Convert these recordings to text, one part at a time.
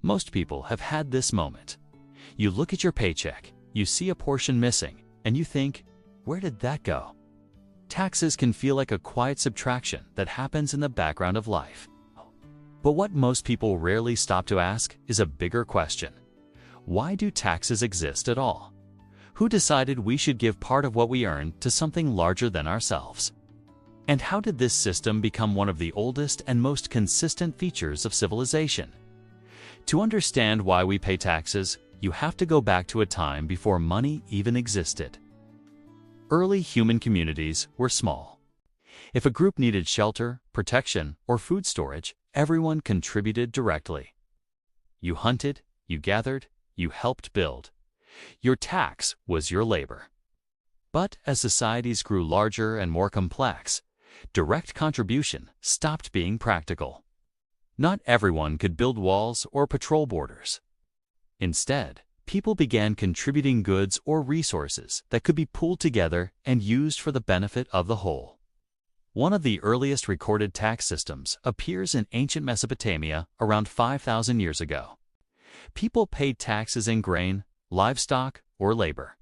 Most people have had this moment. You look at your paycheck, you see a portion missing, and you think, where did that go? Taxes can feel like a quiet subtraction that happens in the background of life. But what most people rarely stop to ask is a bigger question. Why do taxes exist at all? Who decided we should give part of what we earn to something larger than ourselves? And how did this system become one of the oldest and most consistent features of civilization? To understand why we pay taxes, you have to go back to a time before money even existed. Early human communities were small. If a group needed shelter, protection, or food storage, everyone contributed directly. You hunted, you gathered, you helped build. Your tax was your labor. But as societies grew larger and more complex, direct contribution stopped being practical. Not everyone could build walls or patrol borders. Instead, people began contributing goods or resources that could be pooled together and used for the benefit of the whole. One of the earliest recorded tax systems appears in ancient Mesopotamia around 5,000 years ago. People paid taxes in grain, livestock, or labor.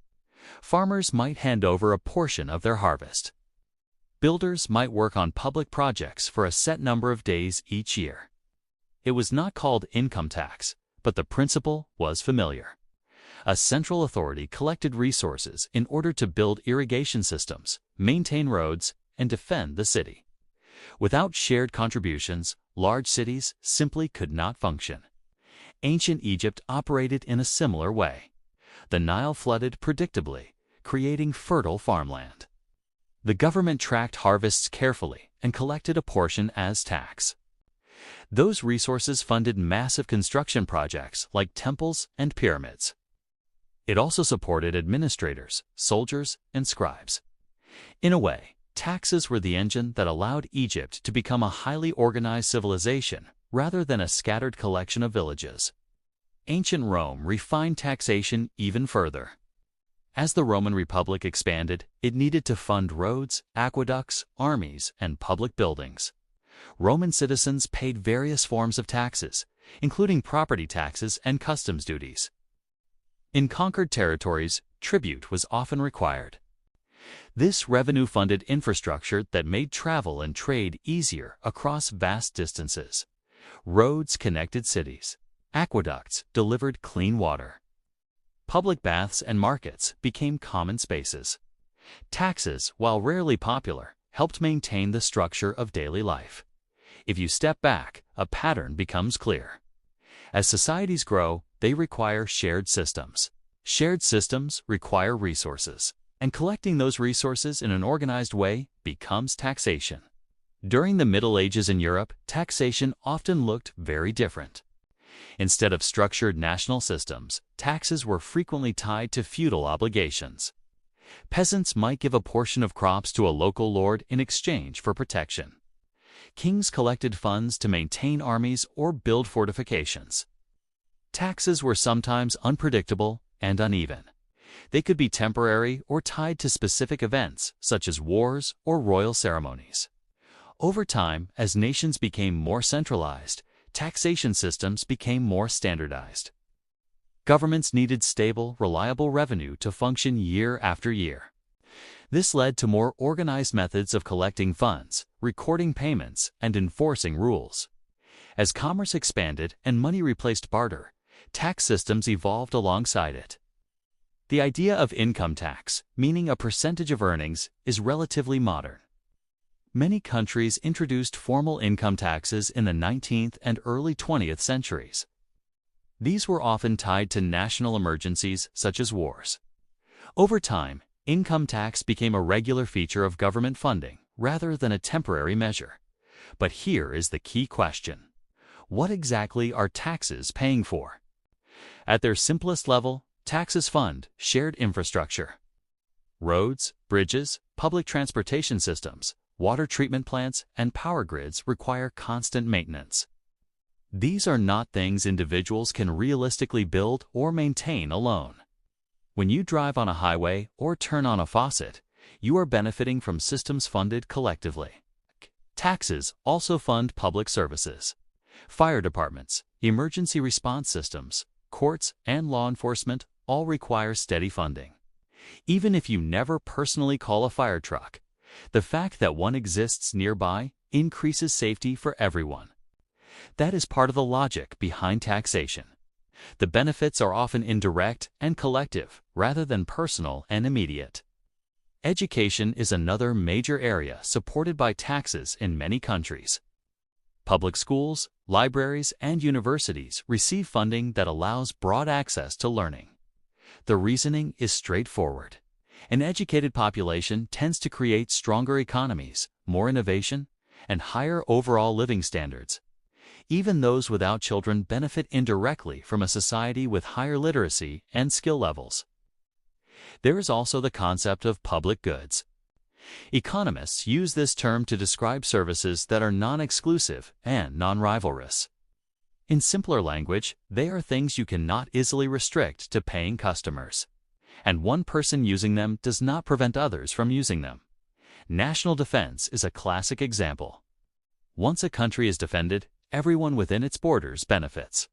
Farmers might hand over a portion of their harvest. Builders might work on public projects for a set number of days each year. It was not called income tax, but the principle was familiar. A central authority collected resources in order to build irrigation systems, maintain roads, and defend the city. Without shared contributions, large cities simply could not function. Ancient Egypt operated in a similar way. The Nile flooded predictably, creating fertile farmland. The government tracked harvests carefully and collected a portion as tax. Those resources funded massive construction projects like temples and pyramids. It also supported administrators, soldiers, and scribes. In a way, taxes were the engine that allowed Egypt to become a highly organized civilization rather than a scattered collection of villages. Ancient Rome refined taxation even further. As the Roman Republic expanded, it needed to fund roads, aqueducts, armies, and public buildings. Roman citizens paid various forms of taxes, including property taxes and customs duties. In conquered territories, tribute was often required. This revenue funded infrastructure that made travel and trade easier across vast distances. Roads connected cities. Aqueducts delivered clean water. Public baths and markets became common spaces. Taxes, while rarely popular, helped maintain the structure of daily life. If you step back, a pattern becomes clear. As societies grow, they require shared systems. Shared systems require resources, and collecting those resources in an organized way becomes taxation. During the Middle Ages in Europe, taxation often looked very different. Instead of structured national systems, taxes were frequently tied to feudal obligations. Peasants might give a portion of crops to a local lord in exchange for protection. Kings collected funds to maintain armies or build fortifications. Taxes were sometimes unpredictable and uneven. They could be temporary or tied to specific events, such as wars or royal ceremonies. Over time, as nations became more centralized, taxation systems became more standardized. Governments needed stable, reliable revenue to function year after year. This led to more organized methods of collecting funds, recording payments, and enforcing rules. As commerce expanded and money replaced barter, tax systems evolved alongside it. The idea of income tax, meaning a percentage of earnings, is relatively modern. Many countries introduced formal income taxes in the 19th and early 20th centuries. These were often tied to national emergencies such as wars. Over time, income tax became a regular feature of government funding rather than a temporary measure. But here is the key question. What exactly are taxes paying for? At their simplest level, taxes fund shared infrastructure. Roads, bridges, public transportation systems, water treatment plants, and power grids require constant maintenance. These are not things individuals can realistically build or maintain alone. When you drive on a highway or turn on a faucet, you are benefiting from systems funded collectively. Taxes also fund public services. Fire departments, emergency response systems, courts, and law enforcement all require steady funding. Even if you never personally call a fire truck, the fact that one exists nearby increases safety for everyone. That is part of the logic behind taxation. The benefits are often indirect and collective rather than personal and immediate. Education is another major area supported by taxes in many countries. Public schools, libraries, and universities receive funding that allows broad access to learning. The reasoning is straightforward. An educated population tends to create stronger economies, more innovation, and higher overall living standards. Even those without children benefit indirectly from a society with higher literacy and skill levels. There is also the concept of public goods. Economists use this term to describe services that are non-exclusive and non-rivalrous. In simpler language, they are things you cannot easily restrict to paying customers. And one person using them does not prevent others from using them. National defense is a classic example. Once a country is defended, everyone within its borders benefits.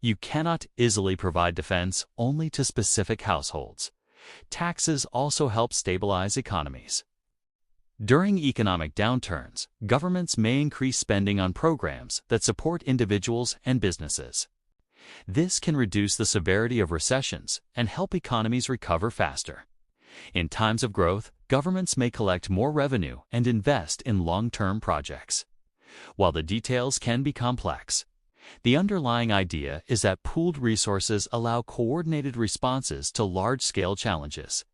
You cannot easily provide defense only to specific households. Taxes also help stabilize economies. During economic downturns, governments may increase spending on programs that support individuals and businesses. This can reduce the severity of recessions and help economies recover faster. In times of growth, governments may collect more revenue and invest in long-term projects. While the details can be complex, the underlying idea is that pooled resources allow coordinated responses to large-scale challenges.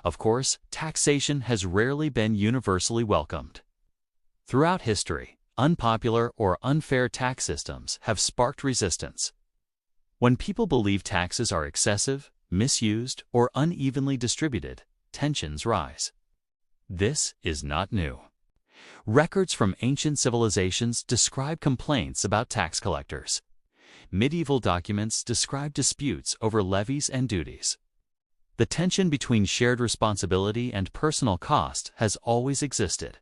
Of course, taxation has rarely been universally welcomed. Throughout history, unpopular or unfair tax systems have sparked resistance. When people believe taxes are excessive, misused, or unevenly distributed, tensions rise. This is not new. Records from ancient civilizations describe complaints about tax collectors. Medieval documents describe disputes over levies and duties. The tension between shared responsibility and personal cost has always existed.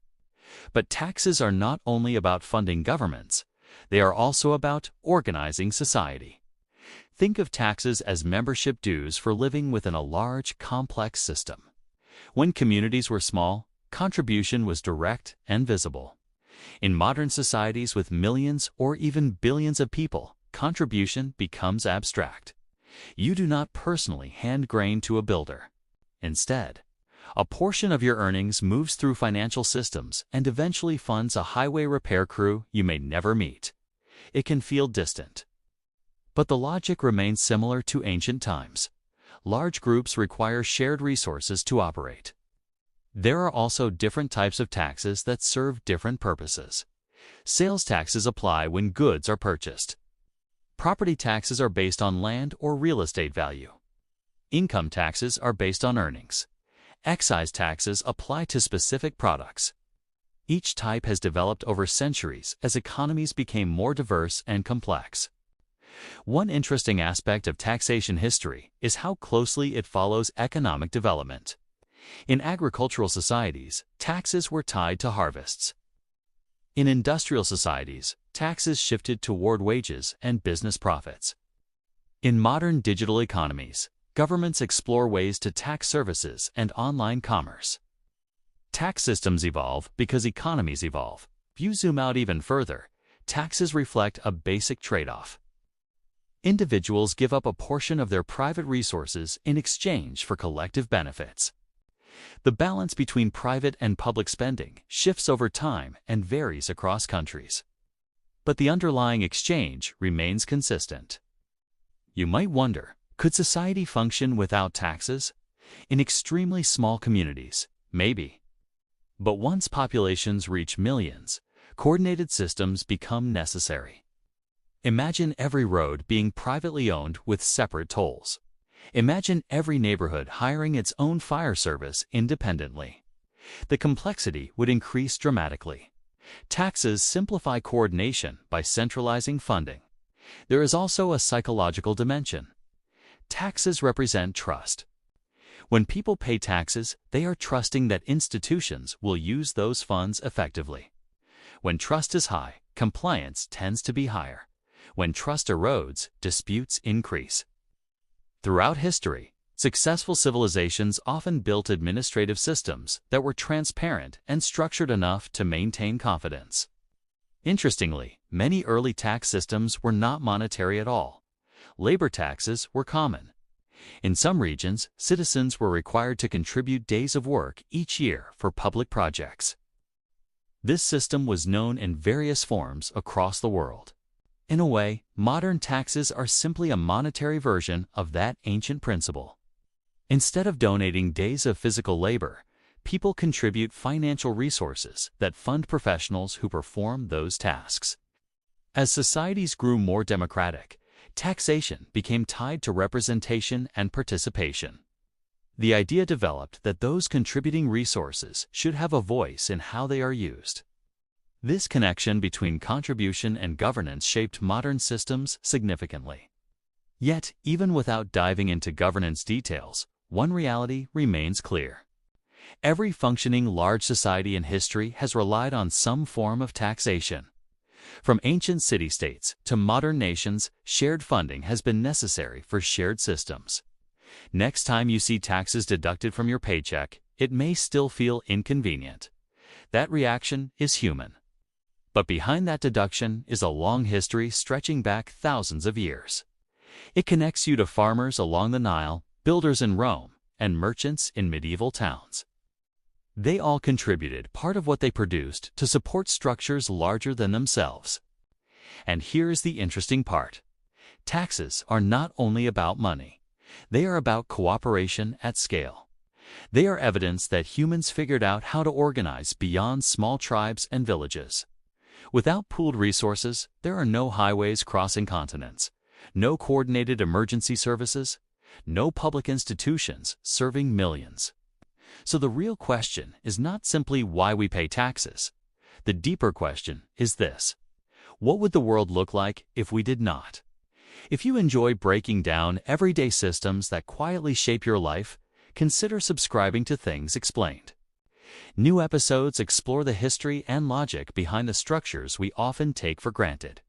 But taxes are not only about funding governments, they are also about organizing society. Think of taxes as membership dues for living within a large, complex system. When communities were small, contribution was direct and visible. In modern societies with millions or even billions of people, contribution becomes abstract. You do not personally hand grain to a builder. Instead, a portion of your earnings moves through financial systems and eventually funds a highway repair crew you may never meet. It can feel distant. But the logic remains similar to ancient times. Large groups require shared resources to operate. There are also different types of taxes that serve different purposes. Sales taxes apply when goods are purchased. Property taxes are based on land or real estate value. Income taxes are based on earnings. Excise taxes apply to specific products. Each type has developed over centuries as economies became more diverse and complex. One interesting aspect of taxation history is how closely it follows economic development. In agricultural societies, taxes were tied to harvests. In industrial societies, taxes shifted toward wages and business profits. In modern digital economies, governments explore ways to tax services and online commerce. Tax systems evolve because economies evolve. If you zoom out even further, taxes reflect a basic trade-off. Individuals give up a portion of their private resources in exchange for collective benefits. The balance between private and public spending shifts over time and varies across countries. But the underlying exchange remains consistent. You might wonder, could society function without taxes? In extremely small communities, maybe. But once populations reach millions, coordinated systems become necessary. Imagine every road being privately owned with separate tolls. Imagine every neighborhood hiring its own fire service independently. The complexity would increase dramatically. Taxes simplify coordination by centralizing funding. There is also a psychological dimension. Taxes represent trust. When people pay taxes, they are trusting that institutions will use those funds effectively. When trust is high, compliance tends to be higher. When trust erodes, disputes increase. Throughout history, successful civilizations often built administrative systems that were transparent and structured enough to maintain confidence. Interestingly, many early tax systems were not monetary at all. Labor taxes were common. In some regions, citizens were required to contribute days of work each year for public projects. This system was known in various forms across the world. In a way, modern taxes are simply a monetary version of that ancient principle. Instead of donating days of physical labor, people contribute financial resources that fund professionals who perform those tasks. As societies grew more democratic, taxation became tied to representation and participation. The idea developed that those contributing resources should have a voice in how they are used. This connection between contribution and governance shaped modern systems significantly. Yet, even without diving into governance details, one reality remains clear. Every functioning large society in history has relied on some form of taxation. From ancient city-states to modern nations, shared funding has been necessary for shared systems. Next time you see taxes deducted from your paycheck, it may still feel inconvenient. That reaction is human. But behind that deduction is a long history stretching back thousands of years. It connects you to farmers along the Nile, builders in Rome, and merchants in medieval towns. They all contributed part of what they produced to support structures larger than themselves. And here's the interesting part. Taxes are not only about money. They are about cooperation at scale. They are evidence that humans figured out how to organize beyond small tribes and villages. Without pooled resources, there are no highways crossing continents, no coordinated emergency services, no public institutions serving millions. So the real question is not simply why we pay taxes. The deeper question is this: what would the world look like if we did not? If you enjoy breaking down everyday systems that quietly shape your life, consider subscribing to Things Explained. New episodes explore the history and logic behind the structures we often take for granted.